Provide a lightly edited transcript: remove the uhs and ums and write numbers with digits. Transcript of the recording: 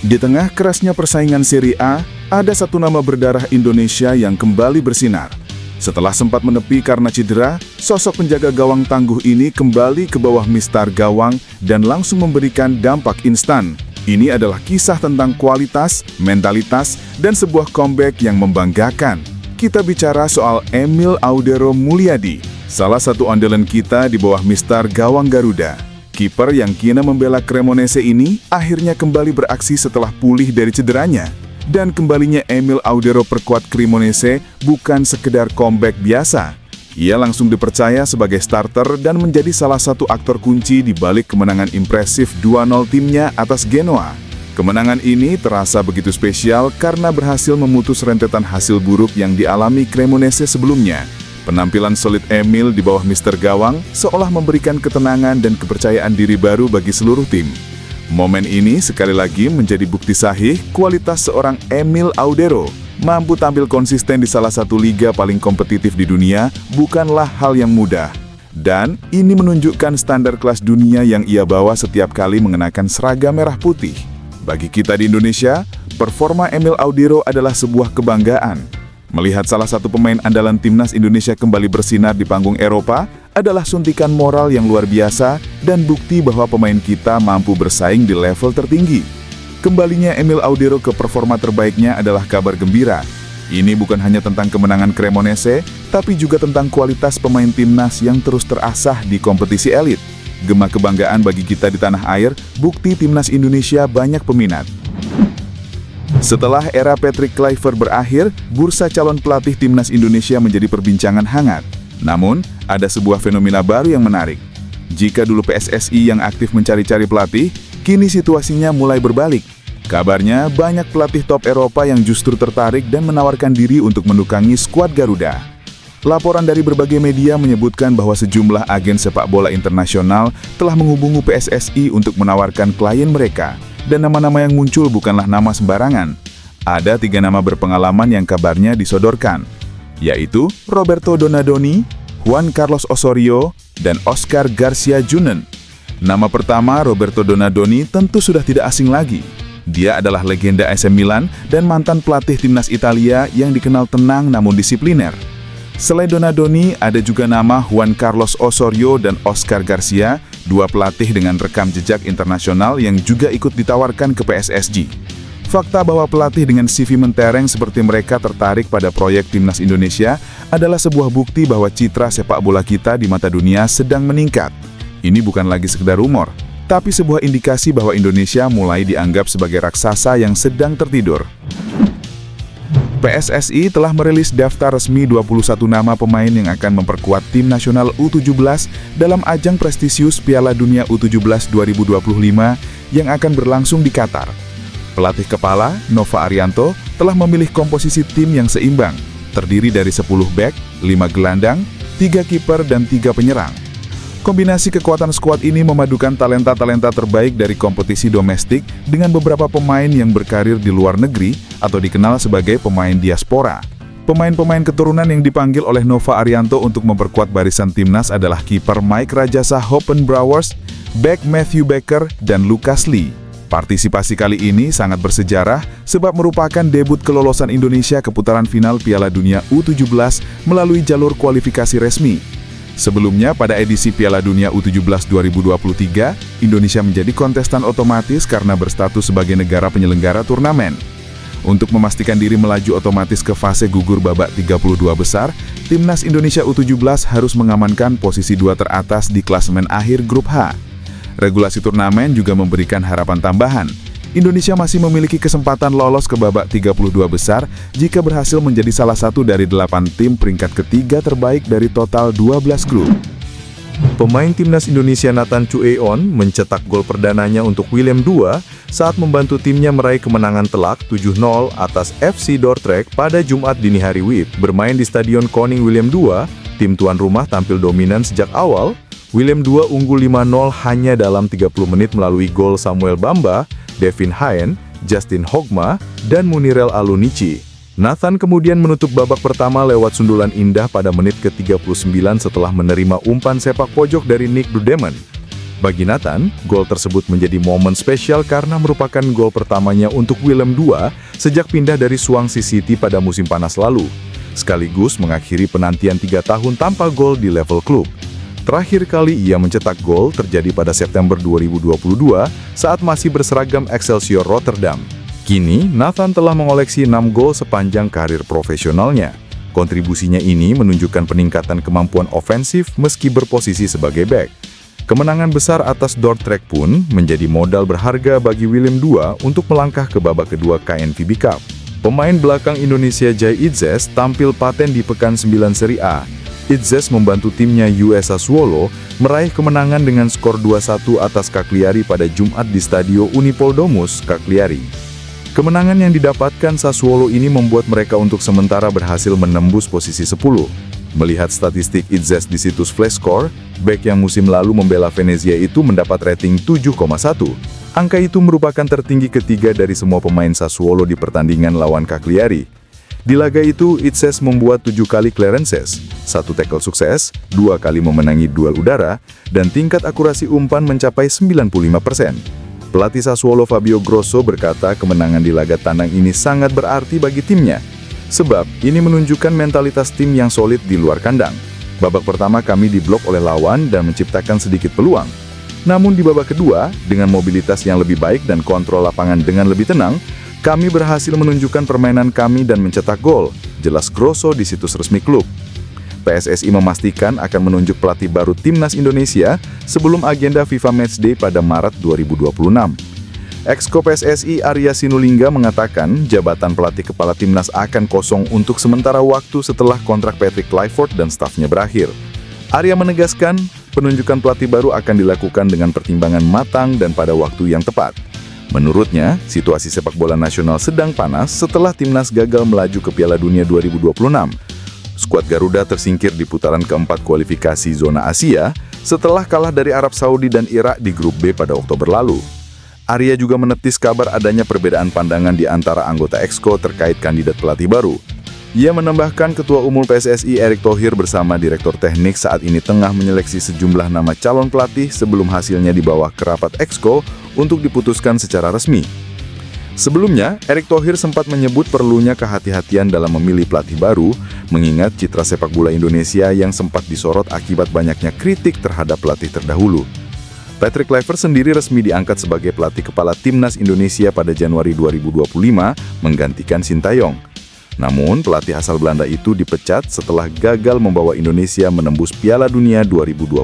Di tengah kerasnya persaingan Serie A, ada satu nama berdarah Indonesia yang kembali bersinar. Setelah sempat menepi karena cedera, sosok penjaga gawang tangguh ini kembali ke bawah mistar gawang dan langsung memberikan dampak instan. Ini adalah kisah tentang kualitas, mentalitas, dan sebuah comeback yang membanggakan. Kita bicara soal Emil Audero Mulyadi, salah satu andalan kita di bawah mistar gawang Garuda. Kiper yang kini membela Cremonese ini akhirnya kembali beraksi setelah pulih dari cederanya. Dan kembalinya Emil Audero perkuat Cremonese bukan sekedar comeback biasa. Ia langsung dipercaya sebagai starter dan menjadi salah satu aktor kunci di balik kemenangan impresif 2-0 timnya atas Genoa. Kemenangan ini terasa begitu spesial karena berhasil memutus rentetan hasil buruk yang dialami Cremonese sebelumnya. Penampilan solid Emil di bawah Mister Gawang seolah memberikan ketenangan dan kepercayaan diri baru bagi seluruh tim. Momen ini sekali lagi menjadi bukti sahih kualitas seorang Emil Audero. Mampu tampil konsisten di salah satu liga paling kompetitif di dunia bukanlah hal yang mudah. Dan ini menunjukkan standar kelas dunia yang ia bawa setiap kali mengenakan seragam merah putih. Bagi kita di Indonesia, performa Emil Audero adalah sebuah kebanggaan. Melihat salah satu pemain andalan timnas Indonesia kembali bersinar di panggung Eropa adalah suntikan moral yang luar biasa dan bukti bahwa pemain kita mampu bersaing di level tertinggi. Kembalinya Emil Audero ke performa terbaiknya adalah kabar gembira. Ini bukan hanya tentang kemenangan Cremonese, tapi juga tentang kualitas pemain timnas yang terus terasah di kompetisi elit. Gema kebanggaan bagi kita di tanah air, bukti timnas Indonesia banyak peminat. Setelah era Patrick Kluivert berakhir, bursa calon pelatih timnas Indonesia menjadi perbincangan hangat. Namun, ada sebuah fenomena baru yang menarik. Jika dulu PSSI yang aktif mencari-cari pelatih, kini situasinya mulai berbalik. Kabarnya, banyak pelatih top Eropa yang justru tertarik dan menawarkan diri untuk mendukangi skuad Garuda. Laporan dari berbagai media menyebutkan bahwa sejumlah agen sepak bola internasional telah menghubungi PSSI untuk menawarkan klien mereka. Dan nama-nama yang muncul bukanlah nama sembarangan. Ada 3 nama berpengalaman yang kabarnya disodorkan, yaitu Roberto Donadoni, Juan Carlos Osorio, dan Oscar Garcia Junen. Nama pertama, Roberto Donadoni, tentu sudah tidak asing lagi. Dia adalah legenda AC Milan dan mantan pelatih timnas Italia yang dikenal tenang namun disipliner. Selain Donadoni, ada juga nama Juan Carlos Osorio dan Oscar Garcia, 2 pelatih dengan rekam jejak internasional yang juga ikut ditawarkan ke PSSG. Fakta bahwa pelatih dengan CV mentereng seperti mereka tertarik pada proyek timnas Indonesia adalah sebuah bukti bahwa citra sepak bola kita di mata dunia sedang meningkat. Ini bukan lagi sekedar rumor, tapi sebuah indikasi bahwa Indonesia mulai dianggap sebagai raksasa yang sedang tertidur. PSSI telah merilis daftar resmi 21 nama pemain yang akan memperkuat tim nasional U17 dalam ajang prestisius Piala Dunia U17 2025 yang akan berlangsung di Qatar. Pelatih kepala, Nova Arianto, telah memilih komposisi tim yang seimbang, terdiri dari 10 bek, 5 gelandang, 3 kiper, dan 3 penyerang. Kombinasi kekuatan skuad ini memadukan talenta-talenta terbaik dari kompetisi domestik dengan beberapa pemain yang berkarir di luar negeri atau dikenal sebagai pemain diaspora. Pemain-pemain keturunan yang dipanggil oleh Nova Arianto untuk memperkuat barisan timnas adalah kiper Mike Rajasa Hoppenbrouwers, bek Matthew Baker, dan Lucas Lee. Partisipasi kali ini sangat bersejarah sebab merupakan debut kelolosan Indonesia ke putaran final Piala Dunia U17 melalui jalur kualifikasi resmi. Sebelumnya, pada edisi Piala Dunia U17 2023, Indonesia menjadi kontestan otomatis karena berstatus sebagai negara penyelenggara turnamen. Untuk memastikan diri melaju otomatis ke fase gugur babak 32 besar, Timnas Indonesia U17 harus mengamankan posisi 2 teratas di klasemen akhir Grup H. Regulasi turnamen juga memberikan harapan tambahan. Indonesia masih memiliki kesempatan lolos ke babak 32 besar jika berhasil menjadi salah satu dari 8 tim peringkat ketiga terbaik dari total 12 grup. Pemain timnas Indonesia Nathan Chueon mencetak gol perdananya untuk Willem II saat membantu timnya meraih kemenangan telak 7-0 atas FC Dordrecht pada Jumat dini hari WIB. Bermain di Stadion Koning Willem II, tim tuan rumah tampil dominan sejak awal. Willem II unggul 5-0 hanya dalam 30 menit melalui gol Samuel Bamba, Devin Haen, Justin Hogma, dan Munirel Alunici. Nathan kemudian menutup babak pertama lewat sundulan indah pada menit ke-39 setelah menerima umpan sepak pojok dari Nick Dudeman. Bagi Nathan, gol tersebut menjadi momen spesial karena merupakan gol pertamanya untuk Willem II sejak pindah dari Swansea City pada musim panas lalu, sekaligus mengakhiri penantian 3 tahun tanpa gol di level klub. Terakhir kali ia mencetak gol terjadi pada September 2022 saat masih berseragam Excelsior Rotterdam. Kini, Nathan telah mengoleksi 6 gol sepanjang karir profesionalnya. Kontribusinya ini menunjukkan peningkatan kemampuan ofensif meski berposisi sebagai bek. Kemenangan besar atas Dordrecht pun menjadi modal berharga bagi Willem II untuk melangkah ke babak kedua KNVB Cup. Pemain belakang Indonesia Jai Itzes tampil paten di pekan 9 Serie A. Itzes membantu timnya US Sassuolo meraih kemenangan dengan skor 2-1 atas Cagliari pada Jumat di Stadio Unipol Domus, Cagliari. Kemenangan yang didapatkan Sassuolo ini membuat mereka untuk sementara berhasil menembus posisi 10. Melihat statistik Itzes di situs Flashscore, bek yang musim lalu membela Venezia itu mendapat rating 7,1. Angka itu merupakan tertinggi ketiga dari semua pemain Sassuolo di pertandingan lawan Cagliari. Di laga itu, Itzes membuat 7 kali clearances, 1 tackle sukses, 2 kali memenangi duel udara, dan tingkat akurasi umpan mencapai 95%. Pelatih Sassuolo Fabio Grosso berkata kemenangan di laga tandang ini sangat berarti bagi timnya. Sebab, ini menunjukkan mentalitas tim yang solid di luar kandang. Babak pertama kami diblok oleh lawan dan menciptakan sedikit peluang. Namun di babak kedua, dengan mobilitas yang lebih baik dan kontrol lapangan dengan lebih tenang, kami berhasil menunjukkan permainan kami dan mencetak gol, jelas Grosso di situs resmi klub. PSSI memastikan akan menunjuk pelatih baru Timnas Indonesia sebelum agenda FIFA Matchday pada Maret 2026. Ex-ko PSSI Arya Sinulinga mengatakan jabatan pelatih kepala timnas akan kosong untuk sementara waktu setelah kontrak Patrick Kluivert dan stafnya berakhir. Arya menegaskan, penunjukan pelatih baru akan dilakukan dengan pertimbangan matang dan pada waktu yang tepat. Menurutnya, situasi sepak bola nasional sedang panas setelah timnas gagal melaju ke Piala Dunia 2026. Skuad Garuda tersingkir di putaran keempat kualifikasi zona Asia setelah kalah dari Arab Saudi dan Irak di grup B pada Oktober lalu. Arya juga menepis kabar adanya perbedaan pandangan di antara anggota Exco terkait kandidat pelatih baru. Ia menambahkan Ketua Umum PSSI Erick Thohir bersama Direktur Teknik saat ini tengah menyeleksi sejumlah nama calon pelatih sebelum hasilnya dibawa ke rapat Exco untuk diputuskan secara resmi. Sebelumnya, Erick Thohir sempat menyebut perlunya kehati-hatian dalam memilih pelatih baru, mengingat citra sepak bola Indonesia yang sempat disorot akibat banyaknya kritik terhadap pelatih terdahulu. Patrick Kluivert sendiri resmi diangkat sebagai pelatih kepala Timnas Indonesia pada Januari 2025, menggantikan Sintayong. Namun, pelatih asal Belanda itu dipecat setelah gagal membawa Indonesia menembus Piala Dunia 2026.